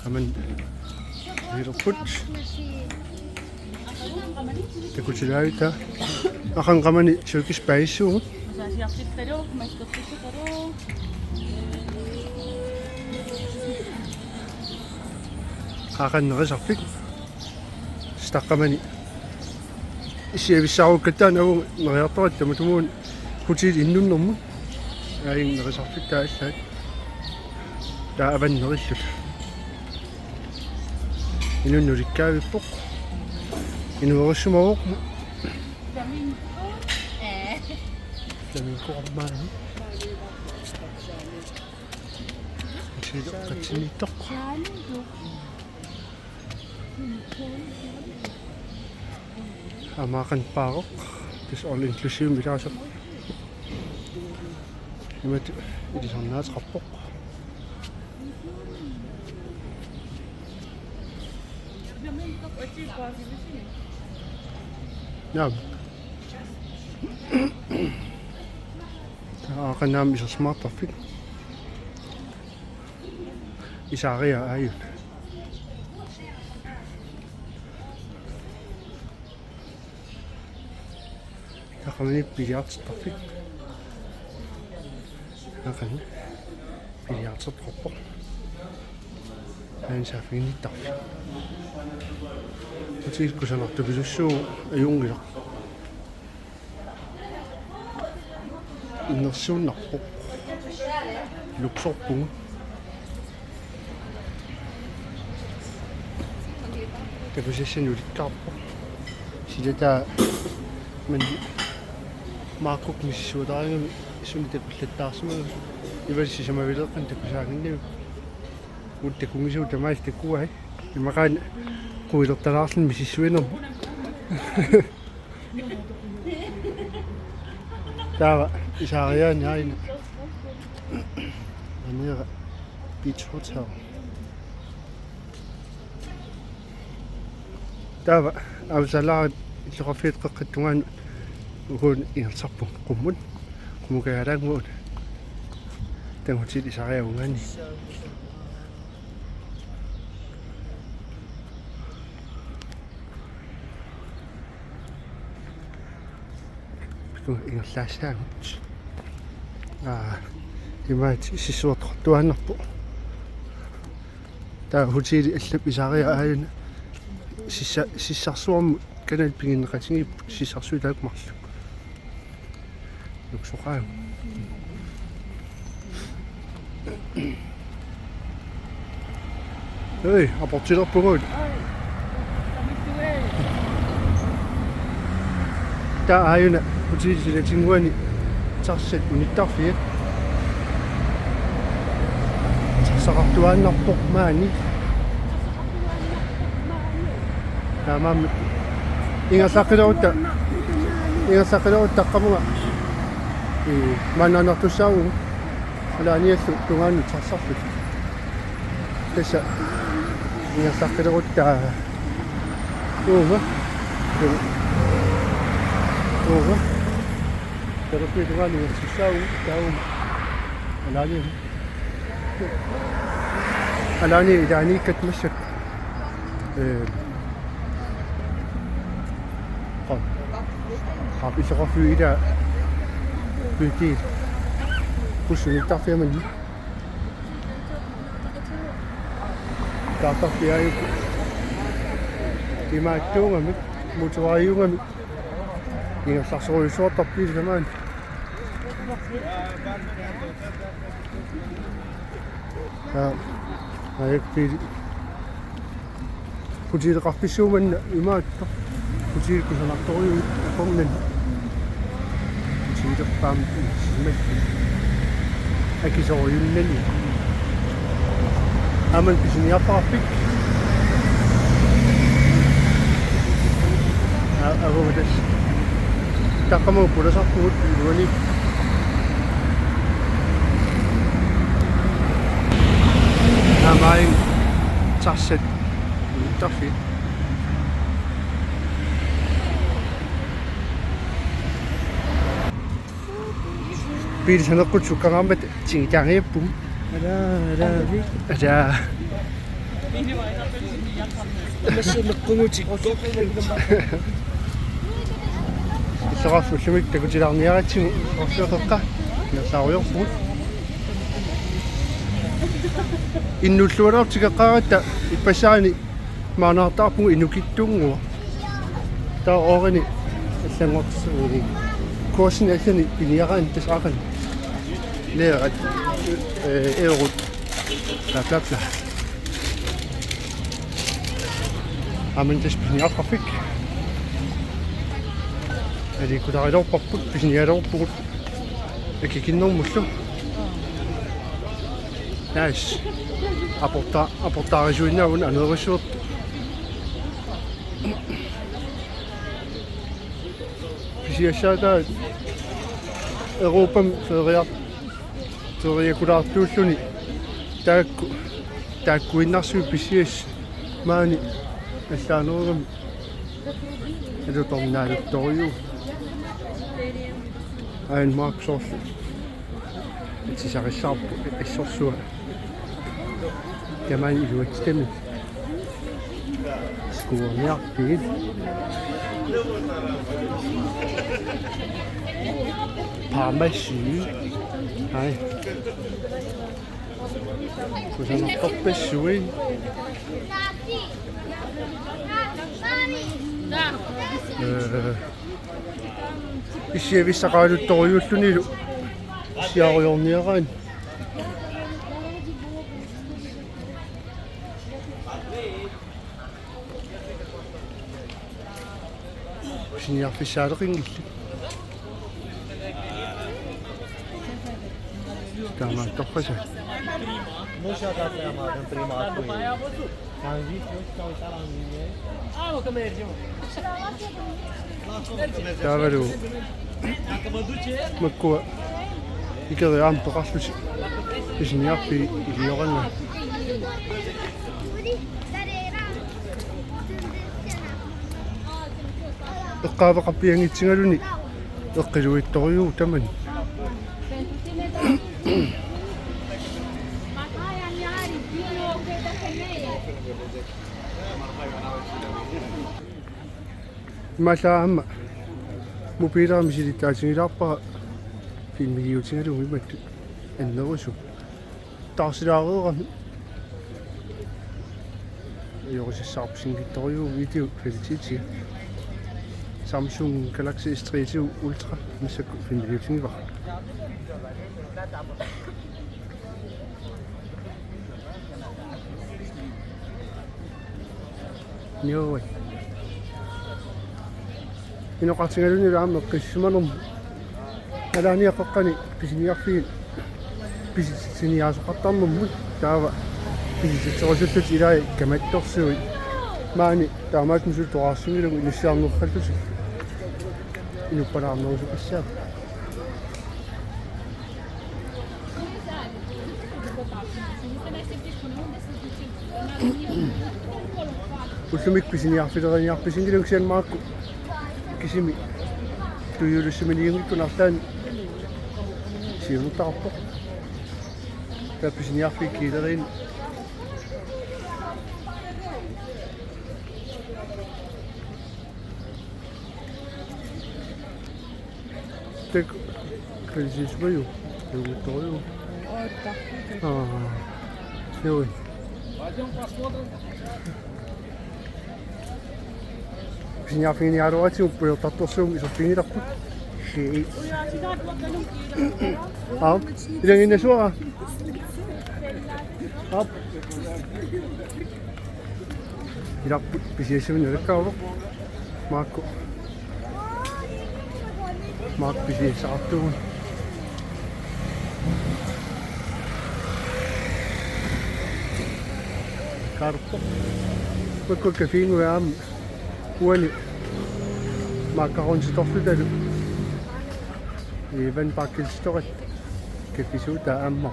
Amen. Hiruput. Tekutsilauta. Akan kamani sukis paisu. Akan nakasapik. Stakkamani. Isiavisau katan au nariartorat tamatumun kutil innunnermu. Aing nakasapik taassaat. Ta avan narissul. Innunnulikkaavippoq. Inuarussumaruq. Flamingo ormaani. Qatsiniittoq. Amaaqan paaroq. This all inclusive milaasaq. Imat ilisarnaasqarpoq. Naam. Akan naam isa smart traffic. Isaria ayun. Akan biliards traffic. Akan biliards traffic. Ayan sa finit traffic. Kasi ko sa naktabilusyo ayong gila. Inasyon ako. Luksok po. Tegosesyon ulit ka po. Sila ta makuk misyo tayo isun tegosletas mo. Iba siya mawila kan tegosakin niyo. Ulte kung iso tamay tekuay. Makan kuilok talasan misisweno. Tara, Isaria yan. Amira Beach Hotel. Tara, absalaan ilokafit qaqattungan ukun inersarpun qummun. Kumukayalaanguun. Tangutil Isaria ungani. Ingerlaasaan. Imaat sissuartortuannerpu. Ta hoteli allap Isaria aayuna sissarsuarmu kanal pinginneqatingip sissarsuitaakmarlu. Luksuqaam. Hei, aportilerpunguut. Ta aayuna hoteli silatinguani tarsat unittarfia. Tarsaqartuaannarpoq maani. Tamam. Ingasaqilorut taqqamuga. Mananartussaagu. Alaaniallu tungaannu tarsarlut. Tassa ingasaqilorut ta uuma. Uuma. Pero tungaannu tarsaagu tauma. Alaani idaani katmassak. Isaqarfu ila butiil kussunittarfiamani taartarpiaayuk imaattuungamik motorariungamik ingassarsoruissuartarpiil samaan ayakpiili putiileqarpissuumanna imaattor putiilkusanartoriu aqornan putiilerpaam simakki akisoruyunnani aman pisiniarparpik agodas taqqamu pulasarpugut luani amain tarsat tarfi Piirisaneqqut sukkarammat tingitangiappum ada иллеқарфуллумик такутилаарниаратсигу орсуоқеққа насааруйорпут иннуллуалаартикеққарата иппасаани маанартаарпугу инукиттуунгуа таа орини аллангортсууни курсин аллани пиниараан тасаақан леерат эерут лаплапла аментес пиниарфик али кутарилорпарпут писниалорпугут акикиннэрмуллу наис апортаарисуиннаавун анерисуерт писиассаатаа Европам фериакулаартууллуни тааккуиннарсуи писиас маани аллаанергам элуторнааluтториу айн марксорс итсисарissаарпу иссорсуа камаани илуатстами скуорниарпигит паамасси ай кусанартарпассуи исиависсақаалутториуллунилу сиаруйорниараан синиарфиссаалеқингилли тамаа торфаса тавару маккуа икериаам тоқарлути исниарфи илиоранна эққаавеқарпиангитсингалуни эққилуитториу тамани малаама мупиларами силиттаатингилаарпара филмигиутингалуми матту аннерусу таарсилаареерами йорисассаарпсингитториу видео квалитити Samsung Galaxy S30 Ultra мисакку филмигиутингивар ниой иноқартингалуни лаама қиссуманерм алааниаққани писиниарфиит писисиниаасоқартарнэрмут таава писиситерусуллут илаа каматторсуи маани таамаатмусул тоқарсимилугу иниссаарнерхаллутик инуппалаарнерусу писсаа уллумик писиниарфилериниарписингилуксианмаакку кисими туйулуссуминиунгикку нартаан сиунтаарпо таписиниарфи килерин тек кризисваю туйулторю Йой. Пойдем посмотрим. Писиниарфиниаруати уппуйортартэрсуум исорпигиларпут хи илангиннасуара ап иларпут писиассавин алаккаавоқ маакку маак писиассаартугун карпо макку кафингуаам уани макаронситорлуталу иван паккилсторат кафисуута аамма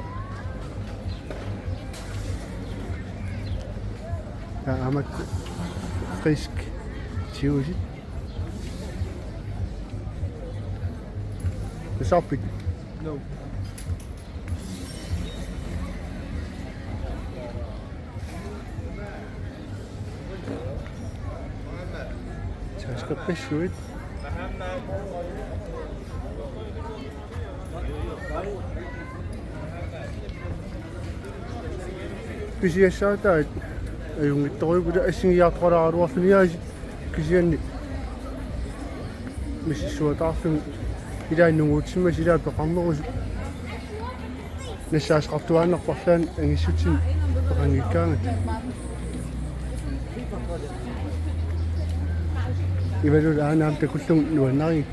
таамакку фриск тиусит саппит No. Qeppassuit. Pisiassaataat ajungittoriputa assiniartoraaruarluniaasi kisianni missisuataarlun ilaannunguutsimma silaat peqarnerusu nassaasqartuaannarparlaan angissutsin peqangikkaangat ivalul aanaam takullung nuannari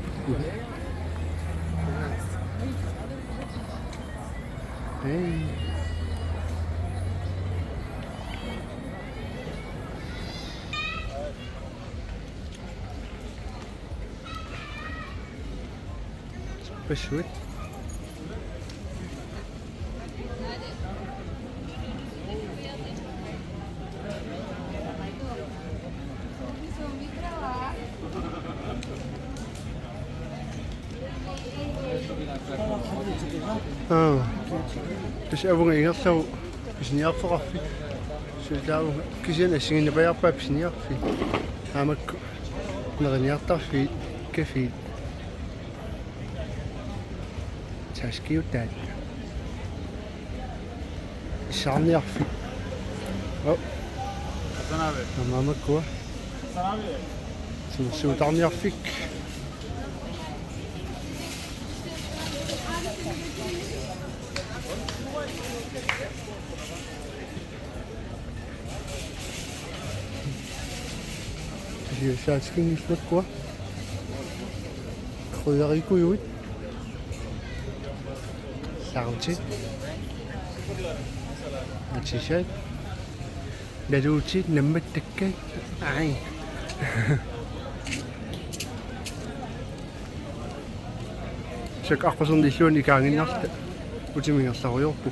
Qeppassuit. Tus avunga ingerlau pisniarfeqarfi sulaavu kisian assinginnapajarpaa pisniarfi aamakku neriniartarfi kafiit taskiutaat issaarniarfi amamakkua suutarniarfik saatskingillukkua krydderikujuit sartit atishat laluutit nammattakkai ai sak aqquserniilluun ikaanginnarta utimingerlariorpu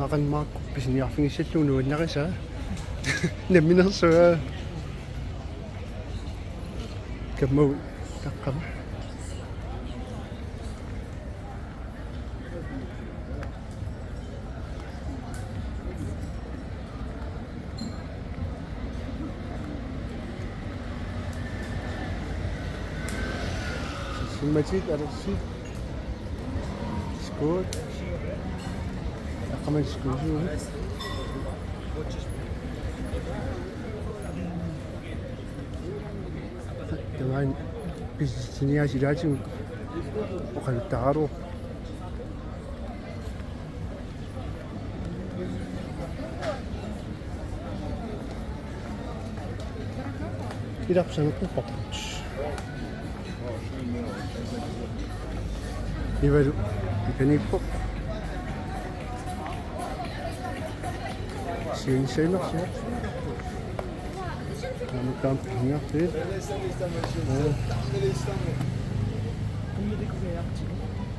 aqanmaakku pisiniarfingissalluunu annarisa namminersuaa kammau taqqama simmatit arassi skot Kamen skuju. Tamaan pisiniasilaatin oqaluttaqaruuq ilaqsaneqquppart ivalu ikanippoq Sinsenersia. Kamu kampungnya sih.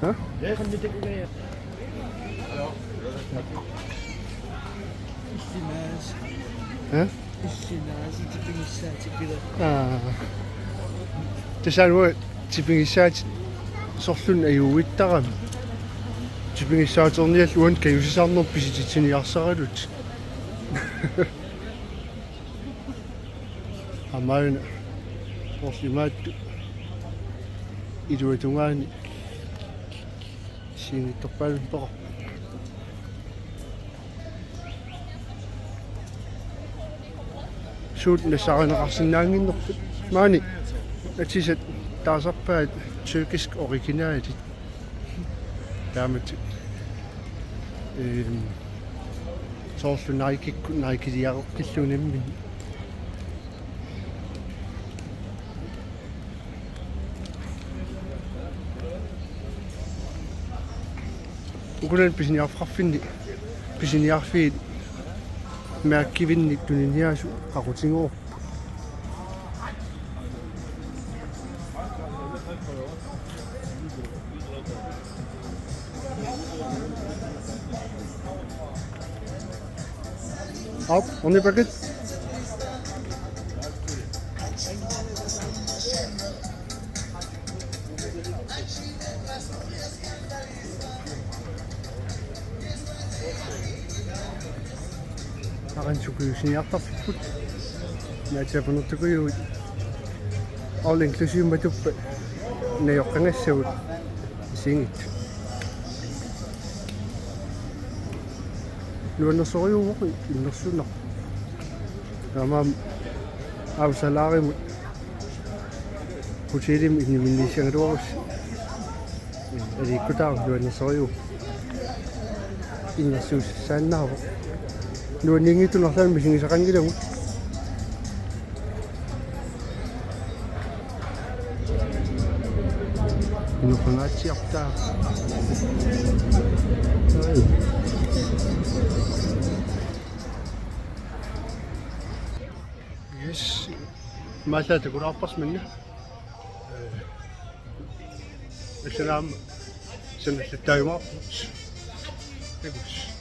Hah? Kan di teko ya. Istinas. Hah? Istinas di pingisa cipila. Tesan wo cipingisa sorlun ayuittaram. Cipingisa tornialluan kayusisarner pisititsiniarsaраlut. Amaina porlimaattu iluatungaani siingittorpaalun poqor suut nassaqaneqarsinnaanginnerput maani atisat taasarpaat tyrkisk originaalit taamat soorlu naikiliaqoqqilluunimmin ukulan pisiniarfaqarfinni pisiniarfiit maakkivinni tuniniaasu aqutingoorpu Hop, on est paquet. aqansukuusiниартарфиккут наатиапанертукуйуит all inclusive матуппа наёққангассагут исингит нуаннерсориувоқи иннерсунақ тамаам аусалааримут хотелим инниминнисиангалуарус аликкутаа нуаннерсориу иннерсуус сааннаава нуаннингитунарлаан мисигисақангилагут инуқангаатсиартаа yes маллаата кулаарпарс манна исалаам сэнэттаимаа тэгүс